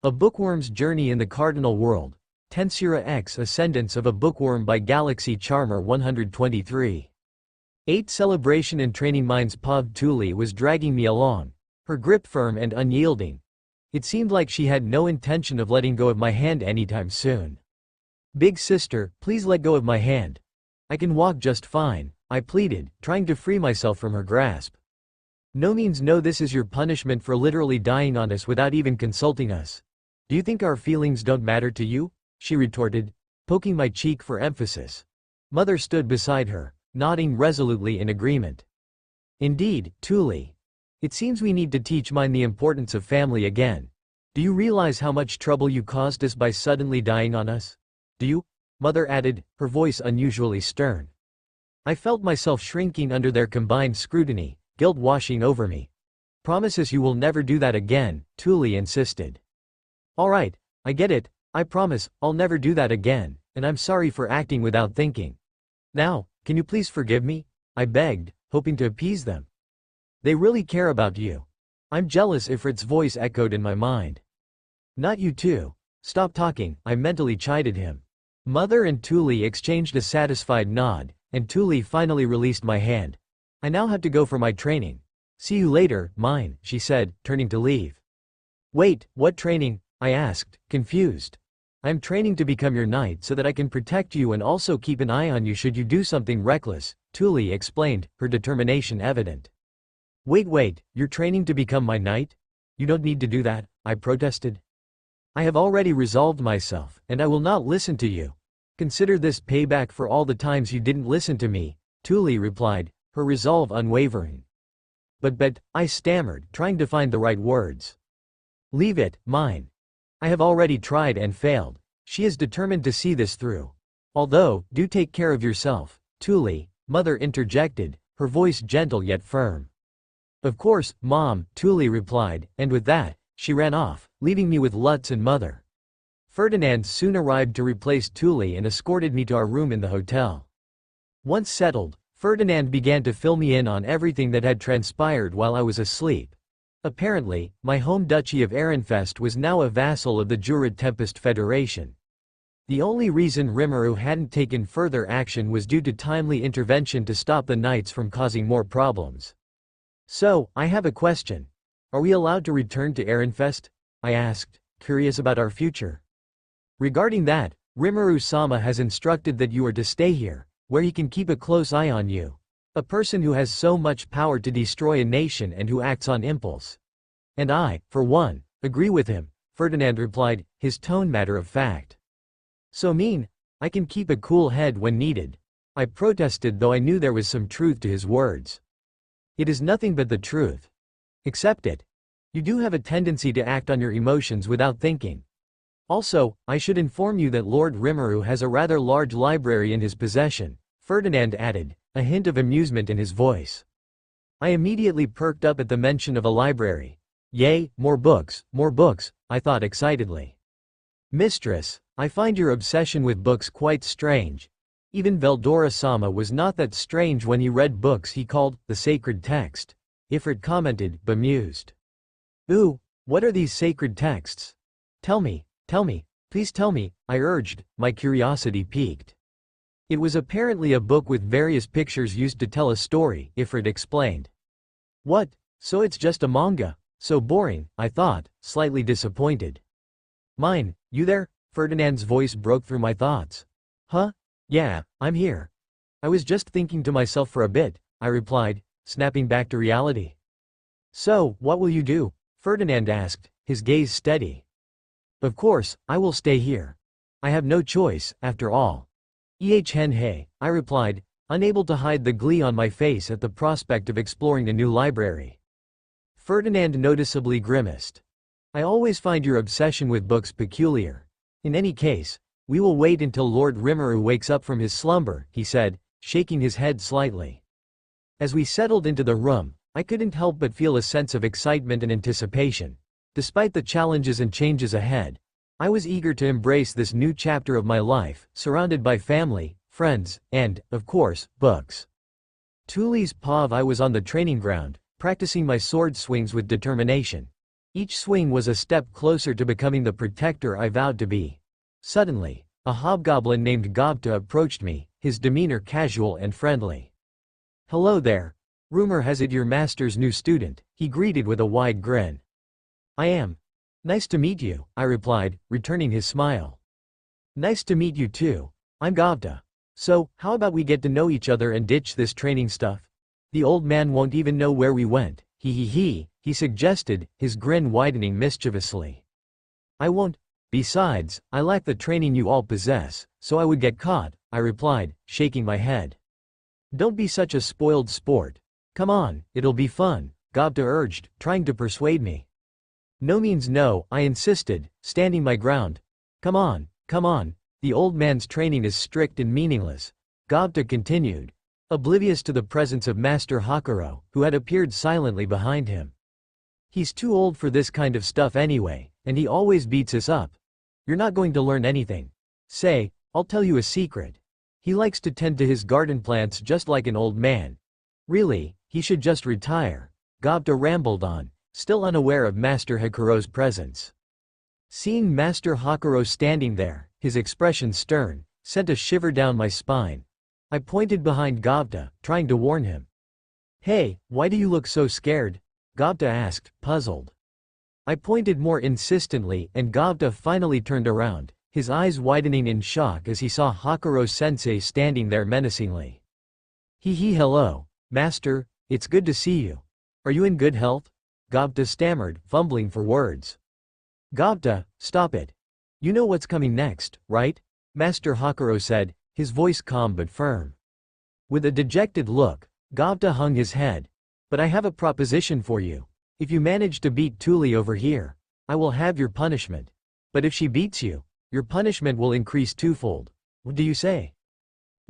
A Bookworm's Journey in the Cardinal World. Tensura X Ascendance of a Bookworm by Galaxycharmer123. 8 Celebration and Training Minds. Pav Tuli was dragging me along, her grip firm and unyielding. It seemed like she had no intention of letting go of my hand anytime soon. Big sister, please let go of my hand. I can walk just fine, I pleaded, trying to free myself from her grasp. No means no, this is your punishment for literally dying on us without even consulting us. Do you think our feelings don't matter to you? She retorted, poking my cheek for emphasis. Mother stood beside her, nodding resolutely in agreement. Indeed, Tuli. It seems we need to teach mine the importance of family again. Do you realize how much trouble you caused us by suddenly dying on us? Do you? Mother added, her voice unusually stern. I felt myself shrinking under their combined scrutiny, guilt washing over me. Promise us you will never do that again, Tuli insisted. All right, I get it, I promise, I'll never do that again, and I'm sorry for acting without thinking. Now, can you please forgive me? I begged, hoping to appease them. They really care about you. I'm jealous, Ifrit's voice echoed in my mind. Not you too. Stop talking, I mentally chided him. Mother and Tuli exchanged a satisfied nod, and Tuli finally released my hand. I now have to go for my training. See you later, mine, she said, turning to leave. Wait, what training? I asked, confused. I'm training to become your knight so that I can protect you and also keep an eye on you should you do something reckless, Tuli explained, her determination evident. Wait, you're training to become my knight? You don't need to do that, I protested. I have already resolved myself, and I will not listen to you. Consider this payback for all the times you didn't listen to me, Tuli replied, her resolve unwavering. But, I stammered, trying to find the right words. Leave it, mine. I have already tried and failed. She is determined to see this through. Although, do take care of yourself, Tuli, Mother interjected, her voice gentle yet firm. Of course, Mom, Tuli replied, and with that, she ran off, leaving me with Lutz and Mother. Ferdinand soon arrived to replace Tuli and escorted me to our room in the hotel. Once settled, Ferdinand began to fill me in on everything that had transpired while I was asleep. Apparently, my home duchy of Ehrenfest was now a vassal of the Jurid Tempest Federation. The only reason Rimuru hadn't taken further action was due to timely intervention to stop the knights from causing more problems. So, I have a question. Are we allowed to return to Ehrenfest? I asked, curious about our future. Regarding that, Rimuru-sama has instructed that you are to stay here, where he can keep a close eye on you. A person who has so much power to destroy a nation and who acts on impulse. And I, for one, agree with him, Ferdinand replied, his tone matter of fact. So mean, I can keep a cool head when needed. I protested, though I knew there was some truth to his words. It is nothing but the truth. Accept it. You do have a tendency to act on your emotions without thinking. Also, I should inform you that Lord Rimuru has a rather large library in his possession, Ferdinand added, a hint of amusement in his voice. I immediately perked up at the mention of a library. Yay, more books, I thought excitedly. Mistress, I find your obsession with books quite strange. Even Veldora-sama was not that strange when he read books he called the sacred text, Ifrit commented, bemused. Ooh, what are these sacred texts? Tell me, please tell me, I urged, my curiosity piqued. It was apparently a book with various pictures used to tell a story, Ifrit explained. What, so it's just a manga? So boring, I thought, slightly disappointed. Mine, you there? Ferdinand's voice broke through my thoughts. Huh? Yeah, I'm here. I was just thinking to myself for a bit, I replied, snapping back to reality. So, what will you do? Ferdinand asked, his gaze steady. Of course, I will stay here. I have no choice, after all. Hey, I replied, unable to hide the glee on my face at the prospect of exploring a new library. Ferdinand noticeably grimaced. I always find your obsession with books peculiar. In any case, we will wait until Lord Rimuru wakes up from his slumber, he said, shaking his head slightly. As we settled into the room, I couldn't help but feel a sense of excitement and anticipation. Despite the challenges and changes ahead, I was eager to embrace this new chapter of my life, surrounded by family, friends, and, of course, books. Tuli's Pav I was on the training ground, practicing my sword swings with determination. Each swing was a step closer to becoming the protector I vowed to be. Suddenly, a hobgoblin named Gobta approached me, his demeanor casual and friendly. "Hello there. Rumor has it you're Master's new student," he greeted with a wide grin. "I am. Nice to meet you," I replied, returning his smile. "Nice to meet you too. I'm Gobta. So, how about we get to know each other and ditch this training stuff? The old man won't even know where we went, he suggested, his grin widening mischievously. "I won't. Besides, I lack the training you all possess, so I would get caught," I replied, shaking my head. "Don't be such a spoiled sport. Come on, it'll be fun," Gobta urged, trying to persuade me. "No means no," I insisted, standing my ground. Come on, the old man's training is strict and meaningless," Gobta continued, oblivious to the presence of Master Hakuro, who had appeared silently behind him. "He's too old for this kind of stuff anyway, and he always beats us up. You're not going to learn anything. Say, I'll tell you a secret. He likes to tend to his garden plants just like an old man. Really, he should just retire," Gobta rambled on, still unaware of Master Hakuro's presence. Seeing Master Hakuro standing there, his expression stern, sent a shiver down my spine. I pointed behind Gobta, trying to warn him. "Hey, why do you look so scared?" Gobta asked, puzzled. I pointed more insistently, and Gobta finally turned around, his eyes widening in shock as he saw Hakuro-sensei standing there menacingly. Hello, Master, it's good to see you. Are you in good health?" Gobta stammered, fumbling for words. "Gobta, stop it. You know what's coming next, right?" Master Hakuro said, his voice calm but firm. With a dejected look, Gobta hung his head. "But I have a proposition for you. If you manage to beat Tuli over here, I will have your punishment. But if she beats you, your punishment will increase twofold. What do you say?"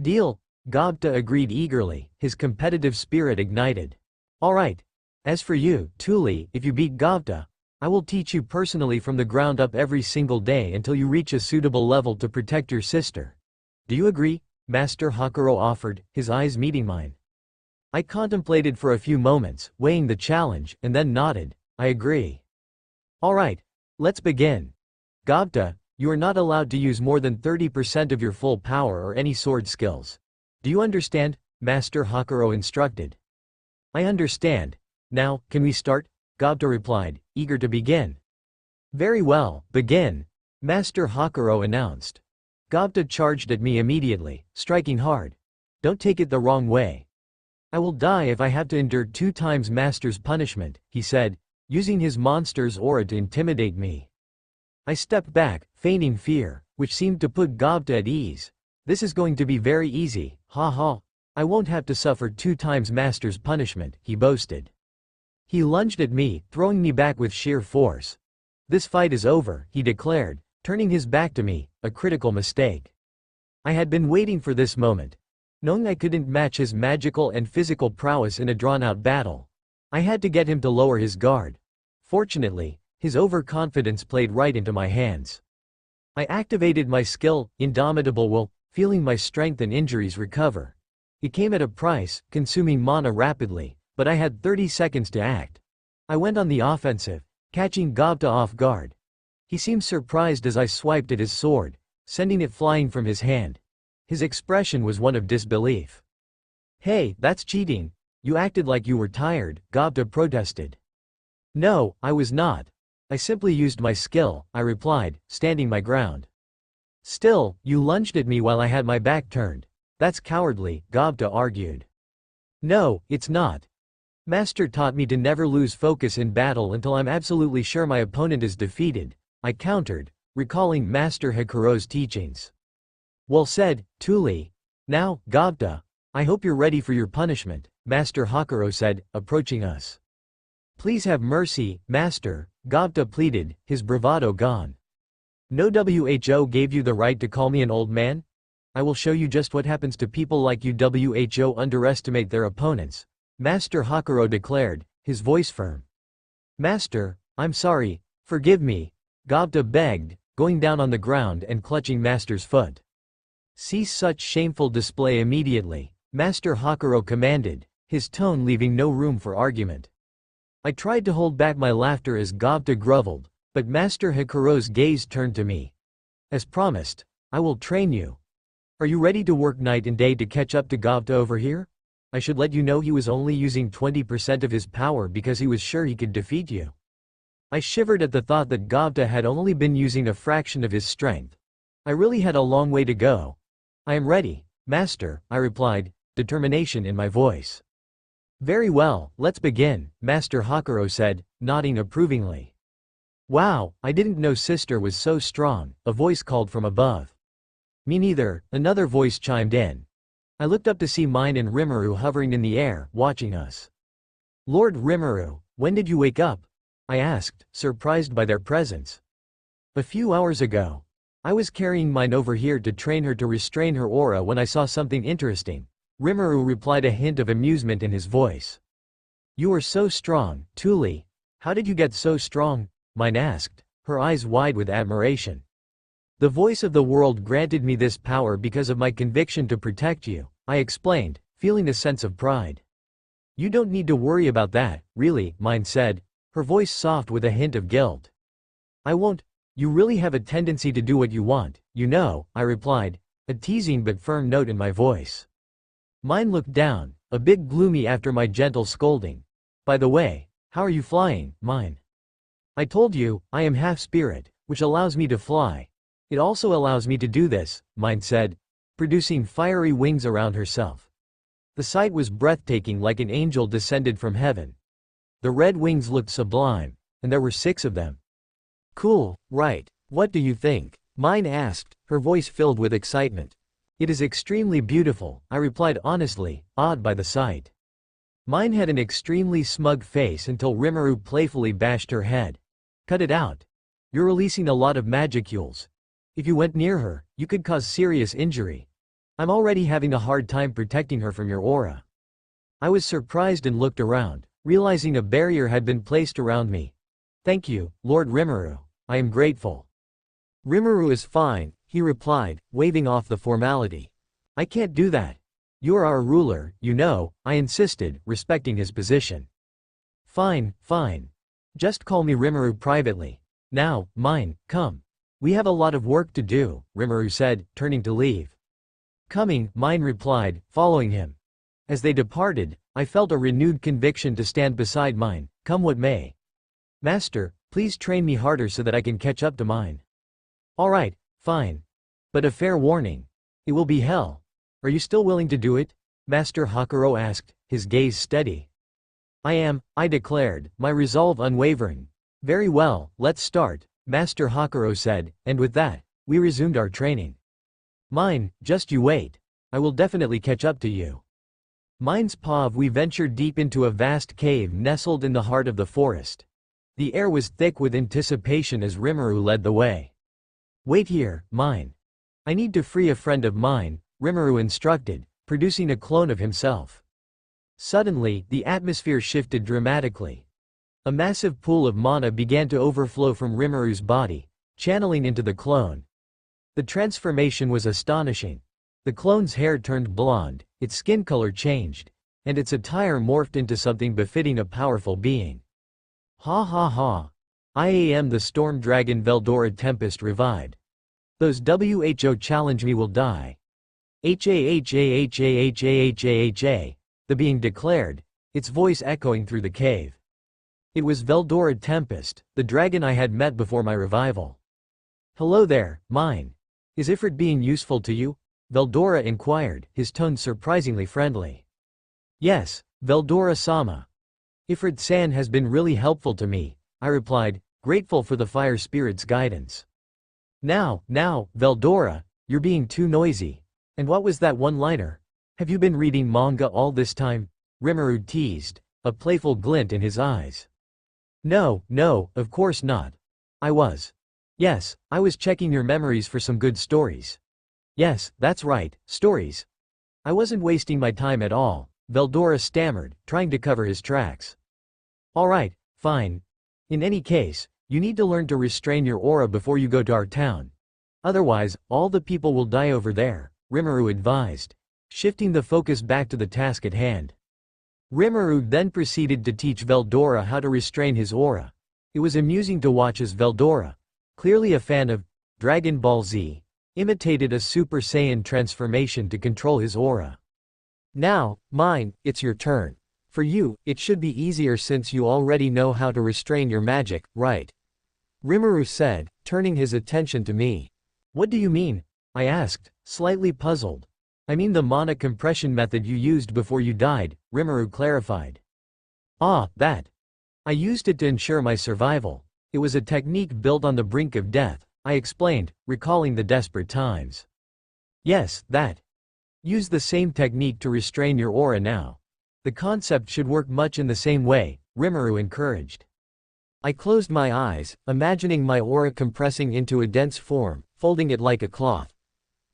"Deal," Gobta agreed eagerly, his competitive spirit ignited. "Alright. As for you, Tuli, if you beat Gobta, I will teach you personally from the ground up every single day until you reach a suitable level to protect your sister. Do you agree?" Master Hakuro offered, his eyes meeting mine. I contemplated for a few moments, weighing the challenge, and then nodded. "I agree." "Alright. Let's begin. Gobta, you are not allowed to use more than 30% of your full power or any sword skills. Do you understand?" Master Hakuro instructed. "I understand. Now, can we start?" Gobta replied, eager to begin. "Very well, begin," Master Hakuro announced. Gobta charged at me immediately, striking hard. "Don't take it the wrong way. I will die if I have to endure 2 times Master's punishment," he said, using his monster's aura to intimidate me. I stepped back, feigning fear, which seemed to put Gobta at ease. "This is going to be very easy, ha ha. I won't have to suffer 2 times Master's punishment," he boasted. He lunged at me, throwing me back with sheer force. "This fight is over," he declared, turning his back to me, a critical mistake. I had been waiting for this moment. Knowing I couldn't match his magical and physical prowess in a drawn-out battle, I had to get him to lower his guard. Fortunately, his overconfidence played right into my hands. I activated my skill, Indomitable Will, feeling my strength and injuries recover. It came at a price, consuming mana rapidly, but I had 30 seconds to act. I went on the offensive, catching Gobta off guard. He seemed surprised as I swiped at his sword, sending it flying from his hand. His expression was one of disbelief. "Hey, that's cheating. You acted like you were tired," Gobta protested. "No, I was not. I simply used my skill," I replied, standing my ground. "Still, you lunged at me while I had my back turned. That's cowardly," Gobta argued. "No, it's not. Master taught me to never lose focus in battle until I'm absolutely sure my opponent is defeated," I countered, recalling Master Hakuro's teachings. "Well said, Tuli. Now, Gobta, I hope you're ready for your punishment," Master Hakuro said, approaching us. "Please have mercy, Master," Gobta pleaded, his bravado gone. "No WHO gave you the right to call me an old man? I will show you just what happens to people like you. WHO underestimate their opponents," Master Hakuro declared, his voice firm. "Master, I'm sorry, forgive me," Gobta begged, going down on the ground and clutching Master's foot. "Cease such shameful display immediately," Master Hakuro commanded, his tone leaving no room for argument. I tried to hold back my laughter as Gobta groveled, but Master Hikaru's gaze turned to me. As promised, I will train you. Are you ready to work night and day to catch up to Gobta over here? I should let you know he was only using 20% of his power because he was sure he could defeat you. I shivered at the thought that Gobta had only been using a fraction of his strength. I really had a long way to go. I am ready, Master, I replied, determination in my voice. Very well, let's begin, Master Hikaru said, nodding approvingly. Wow, I didn't know sister was so strong, a voice called from above. Me neither, another voice chimed in. I looked up to see mine and Rimuru hovering in the air, watching us. Lord Rimuru, when did you wake up? I asked, surprised by their presence. A few hours ago. I was carrying mine over here to train her to restrain her aura when I saw something interesting. Rimuru replied, a hint of amusement in his voice. You are so strong, Tuli. How did you get so strong? Mine asked, her eyes wide with admiration. The voice of the world granted me this power because of my conviction to protect you, I explained, feeling a sense of pride. You don't need to worry about that, really, mine said, her voice soft with a hint of guilt. I won't. You really have a tendency to do what you want, you know, I replied, a teasing but firm note in my voice. Mine looked down, a bit gloomy after my gentle scolding. By the way, how are you flying, mine? I told you, I am half spirit, which allows me to fly. It also allows me to do this, mine said, producing fiery wings around herself. The sight was breathtaking, like an angel descended from heaven. The red wings looked sublime, and there were 6 of them. Cool, right? What do you think? Mine asked, her voice filled with excitement. It is extremely beautiful, I replied honestly, awed by the sight. Mine had an extremely smug face until Rimuru playfully bashed her head. Cut it out. You're releasing a lot of magicules. If you went near her, you could cause serious injury. I'm already having a hard time protecting her from your aura. I was surprised and looked around, realizing a barrier had been placed around me. Thank you, Lord Rimuru. I am grateful. Rimuru is fine, he replied, waving off the formality. I can't do that. You are our ruler, you know, I insisted, respecting his position. Fine, fine. Just call me Rimuru privately. Now, mine, come. We have a lot of work to do, Rimuru said, turning to leave. Coming, mine replied, following him. As they departed, I felt a renewed conviction to stand beside mine, come what may. Master, please train me harder so that I can catch up to mine. Alright, fine. But a fair warning. It will be hell. Are you still willing to do it? Master Hikaru asked, his gaze steady. I am, I declared, my resolve unwavering. Very well, let's start, Master Hikaru said, and with that, we resumed our training. Mine, just you wait. I will definitely catch up to you. Mine's paw. We ventured deep into a vast cave nestled in the heart of the forest. The air was thick with anticipation as Rimuru led the way. Wait here, mine. I need to free a friend of mine, Rimuru instructed, producing a clone of himself. Suddenly, the atmosphere shifted dramatically. A massive pool of mana began to overflow from Rimuru's body, channeling into the clone. The transformation was astonishing. The clone's hair turned blonde, its skin color changed, and its attire morphed into something befitting a powerful being. Ha ha ha. I am the storm dragon Veldora Tempest revived. Those who challenge me will die. Ha, the being declared, its voice echoing through the cave. It was Veldora Tempest, the dragon I had met before my revival. Hello there, mine. Is Ifrit being useful to you? Veldora inquired, his tone surprisingly friendly. Yes, Veldora-sama. Ifrit-san has been really helpful to me, I replied, grateful for the fire spirit's guidance. Now, Veldora, you're being too noisy. And what was that one-liner? Have you been reading manga all this time? Rimuru teased, a playful glint in his eyes. No, of course not. Yes, I was checking your memories for some good stories. Yes, that's right, stories. I wasn't wasting my time at all, Veldora stammered, trying to cover his tracks. Alright, fine. In any case, you need to learn to restrain your aura before you go to our town. Otherwise, all the people will die over there, Rimuru advised, shifting the focus back to the task at hand. Rimuru then proceeded to teach Veldora how to restrain his aura. It was amusing to watch as Veldora, clearly a fan of Dragon Ball Z, imitated a Super Saiyan transformation to control his aura. Now, mine, it's your turn. For you, it should be easier since you already know how to restrain your magic, right? Rimuru said, turning his attention to me. What do you mean? I asked, slightly puzzled. I mean the mana compression method you used before you died, Rimuru clarified. Ah, that. I used it to ensure my survival. It was a technique built on the brink of death, I explained, recalling the desperate times. Yes, that. Use the same technique to restrain your aura now. The concept should work much in the same way, Rimuru encouraged. I closed my eyes, imagining my aura compressing into a dense form, folding it like a cloth.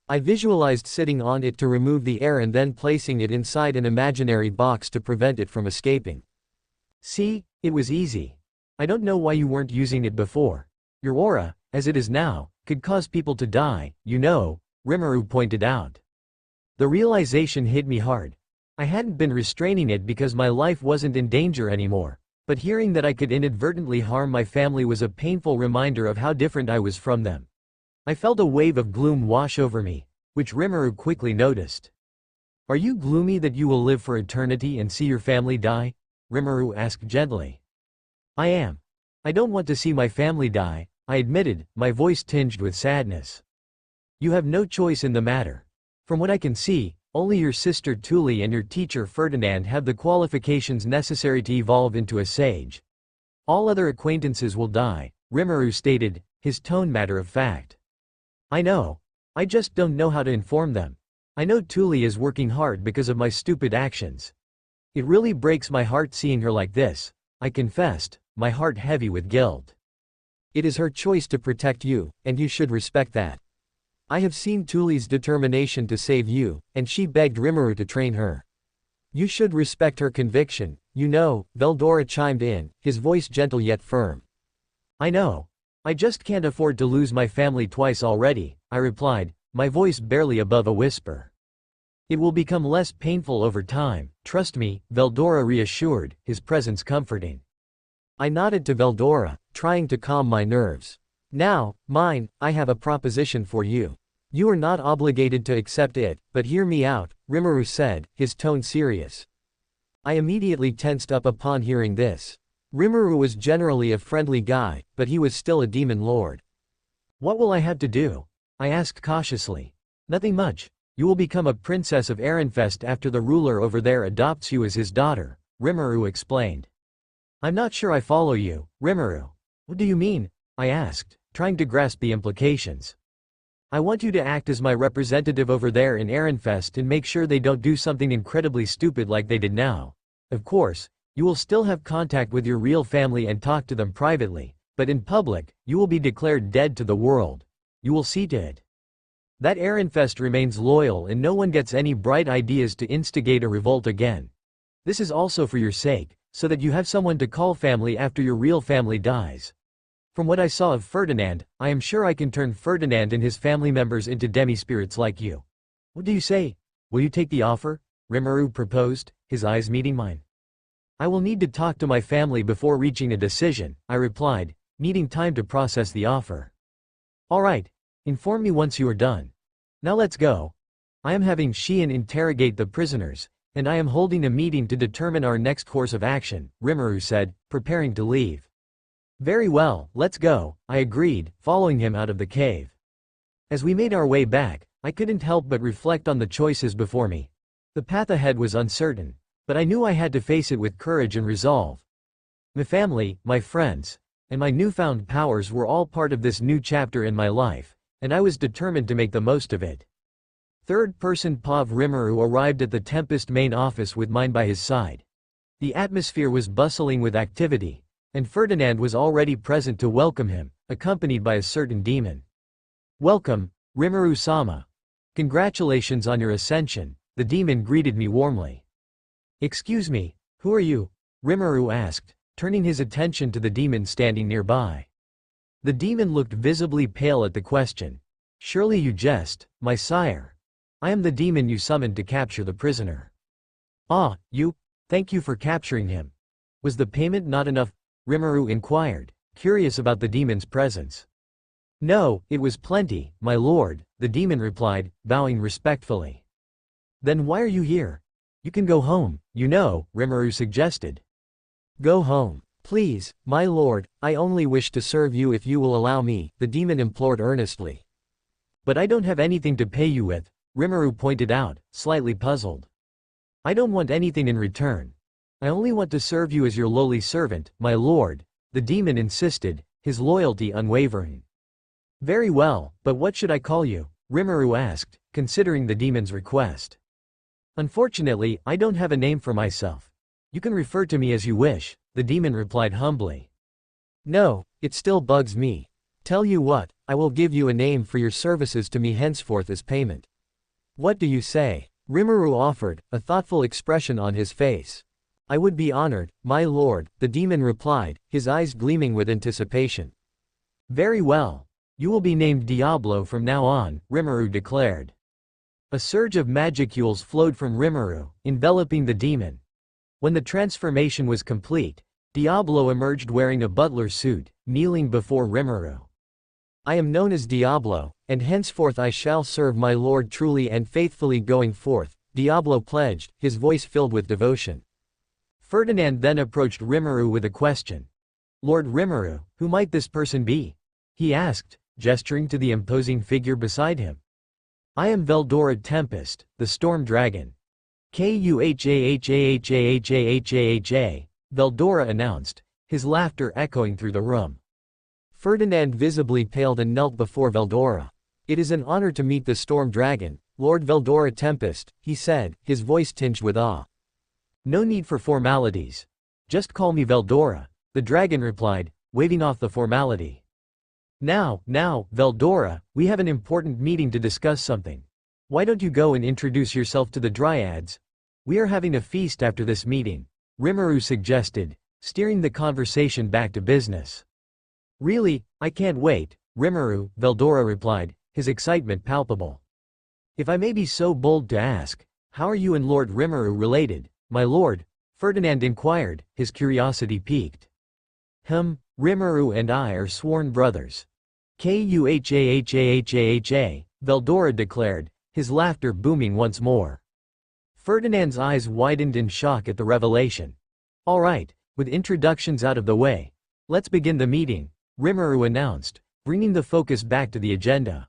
I visualized sitting on it to remove the air and then placing it inside an imaginary box to prevent it from escaping. See, it was easy. I don't know why you weren't using it before. Your aura, as it is now, could cause people to die, you know, Rimuru pointed out. The realization hit me hard. I hadn't been restraining it because my life wasn't in danger anymore, but hearing that I could inadvertently harm my family was a painful reminder of how different I was from them. I felt a wave of gloom wash over me, which Rimuru quickly noticed. Are you gloomy that you will live for eternity and see your family die? Rimuru asked gently. I am. I don't want to see my family die, I admitted, my voice tinged with sadness. You have no choice in the matter. From what I can see, only your sister Tuli and your teacher Ferdinand have the qualifications necessary to evolve into a sage. All other acquaintances will die, Rimuru stated, his tone matter of fact. I know. I just don't know how to inform them. I know Tuli is working hard because of my stupid actions. It really breaks my heart seeing her like this, I confessed, my heart heavy with guilt. It is her choice to protect you, and you should respect that. I have seen Tuli's determination to save you, and she begged Rimuru to train her. You should respect her conviction, you know, Veldora chimed in, his voice gentle yet firm. I know. I just can't afford to lose my family twice already, I replied, my voice barely above a whisper. It will become less painful over time, trust me, Veldora reassured, his presence comforting. I nodded to Veldora, trying to calm my nerves. Now, mine, I have a proposition for you. You are not obligated to accept it, but hear me out, Rimuru said, his tone serious. I immediately tensed up upon hearing this. Rimuru was generally a friendly guy, but he was still a demon lord. What will I have to do? I asked cautiously. Nothing much. You will become a princess of Arenfest after the ruler over there adopts you as his daughter, Rimuru explained. I'm not sure I follow you, Rimuru. What do you mean? I asked, trying to grasp the implications. I want you to act as my representative over there in Arenfest and make sure they don't do something incredibly stupid like they did now. Of course, you will still have contact with your real family and talk to them privately, but in public, you will be declared dead to the world. You will see to it that Arenfest remains loyal and no one gets any bright ideas to instigate a revolt again. This is also for your sake, so that you have someone to call family after your real family dies. From what I saw of Ferdinand, I am sure I can turn Ferdinand and his family members into demi-spirits like you. What do you say? Will you take the offer? Rimuru proposed, his eyes meeting mine. I will need to talk to my family before reaching a decision, I replied, needing time to process the offer. All right. Inform me once you are done. Now let's go. I am having Xian interrogate the prisoners, and I am holding a meeting to determine our next course of action, Rimuru said, preparing to leave. Very well, let's go, I agreed, following him out of the cave. As we made our way back, I couldn't help but reflect on the choices before me. The path ahead was uncertain, but I knew I had to face it with courage and resolve. My family, my friends, and my newfound powers were all part of this new chapter in my life, and I was determined to make the most of it. Third-person Pav Rimuru arrived at the Tempest main office with mine by his side. The atmosphere was bustling with activity, and Ferdinand was already present to welcome him, accompanied by a certain demon. Welcome, Rimuru-sama. Congratulations on your ascension, the demon greeted me warmly. Excuse me, who are you? Rimuru asked, turning his attention to the demon standing nearby. The demon looked visibly pale at the question. Surely you jest, my sire. I am the demon you summoned to capture the prisoner. Ah, you? Thank you for capturing him. Was the payment not enough? Rimuru inquired, curious about the demon's presence. No, it was plenty, my lord, the demon replied, bowing respectfully. Then why are you here? You can go home, you know, Rimuru suggested. Go home. Please, my lord, I only wish to serve you if you will allow me, the demon implored earnestly. But I don't have anything to pay you with, Rimuru pointed out, slightly puzzled. I don't want anything in return. I only want to serve you as your lowly servant, my lord, the demon insisted, his loyalty unwavering. Very well, but what should I call you? Rimuru asked, considering the demon's request. Unfortunately, I don't have a name for myself. You can refer to me as you wish, the demon replied humbly. No, it still bugs me. Tell you what, I will give you a name for your services to me henceforth as payment. What do you say? Rimuru offered, a thoughtful expression on his face. I would be honored, my lord, the demon replied, his eyes gleaming with anticipation. Very well. You will be named Diablo from now on, Rimuru declared. A surge of magicules flowed from Rimuru, enveloping the demon. When the transformation was complete, Diablo emerged wearing a butler suit, kneeling before Rimuru. I am known as Diablo, and henceforth I shall serve my lord truly and faithfully going forth, Diablo pledged, his voice filled with devotion. Ferdinand then approached Rimuru with a question. Lord Rimuru, who might this person be? He asked, gesturing to the imposing figure beside him. I am Veldora Tempest, the Storm Dragon. Kuhahahahahahahahah, Veldora announced, his laughter echoing through the room. Ferdinand visibly paled and knelt before Veldora. It is an honor to meet the Storm Dragon, Lord Veldora Tempest, he said, his voice tinged with awe. No need for formalities. Just call me Veldora, the dragon replied, waving off the formality. Now, Veldora, we have an important meeting to discuss something. Why don't you go and introduce yourself to the Dryads? We are having a feast after this meeting, Rimuru suggested, steering the conversation back to business. Really, I can't wait, Rimuru, Veldora replied, his excitement palpable. If I may be so bold to ask, how are you and Lord Rimuru related, my lord? Ferdinand inquired, his curiosity piqued. Rimuru and I are sworn brothers. Kuhahahahahahah, Veldora declared, his laughter booming once more. Ferdinand's eyes widened in shock at the revelation. All right, with introductions out of the way, let's begin the meeting, Rimuru announced, bringing the focus back to the agenda.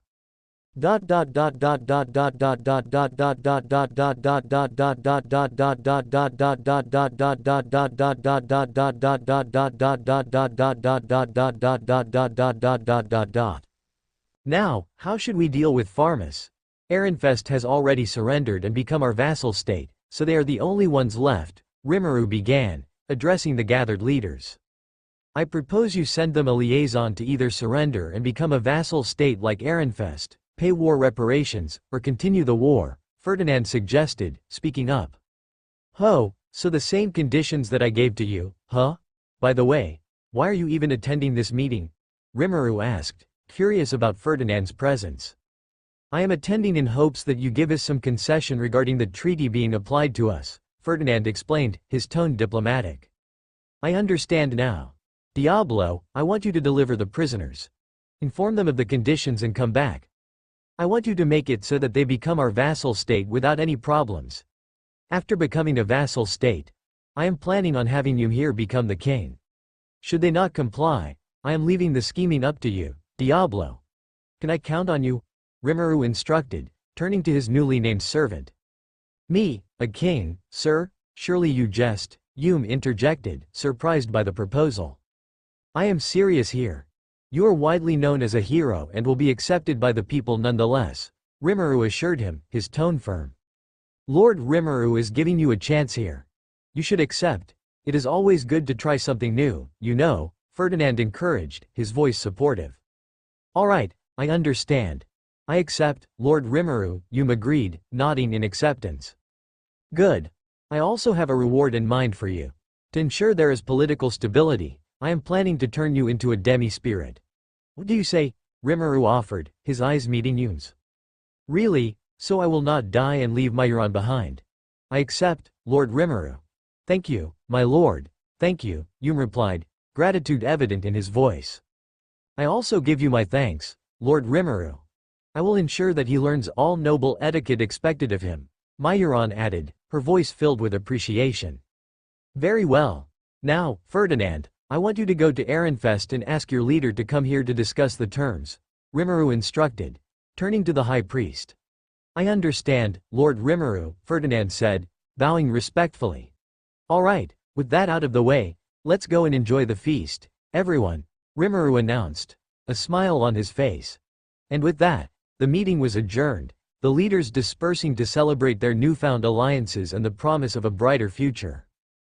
Now, how should we deal with Farmus? Ehrenfest has already surrendered and become our vassal state, so they are the only ones left, Rimuru began, addressing the gathered leaders. I propose you send them a liaison to either surrender and become a vassal state like Ehrenfest, pay war reparations, or continue the war, Ferdinand suggested, speaking up. So the same conditions that I gave to you, huh? By the way, why are you even attending this meeting? Rimuru asked, curious about Ferdinand's presence. I am attending in hopes that you give us some concession regarding the treaty being applied to us, Ferdinand explained, his tone diplomatic. I understand now. Diablo, I want you to deliver the prisoners. Inform them of the conditions and come back. I want you to make it so that they become our vassal state without any problems. After becoming a vassal state, I am planning on having you here become the king. Should they not comply, I am leaving the scheming up to you, Diablo. Can I count on you? Rimuru instructed, turning to his newly named servant. Me, a king, sir? Surely you jest, Yume interjected, surprised by the proposal. I am serious here. You are widely known as a hero and will be accepted by the people nonetheless, Rimuru assured him, his tone firm. Lord Rimuru is giving you a chance here. You should accept. It is always good to try something new, you know, Ferdinand encouraged, his voice supportive. All right, I understand. I accept, Lord Rimuru, Yume agreed, nodding in acceptance. Good. I also have a reward in mind for you. To ensure there is political stability, I am planning to turn you into a demi-spirit. What do you say? Rimuru offered, his eyes meeting Yume's. Really, so I will not die and leave my Euron behind. I accept, Lord Rimuru. "Thank you, my lord. Thank you," Yum replied, gratitude evident in his voice. "I also give you my thanks, Lord Rimuru. I will ensure that he learns all noble etiquette expected of him," Mayuran added, her voice filled with appreciation. "Very well. Now, Ferdinand, I want you to go to Ehrenfest and ask your leader to come here to discuss the terms," Rimuru instructed, turning to the high priest. "I understand, Lord Rimuru," Ferdinand said, bowing respectfully. "All right, with that out of the way, let's go and enjoy the feast, everyone," Rimuru announced, a smile on his face. And with that, the meeting was adjourned, the leaders dispersing to celebrate their newfound alliances and the promise of a brighter future.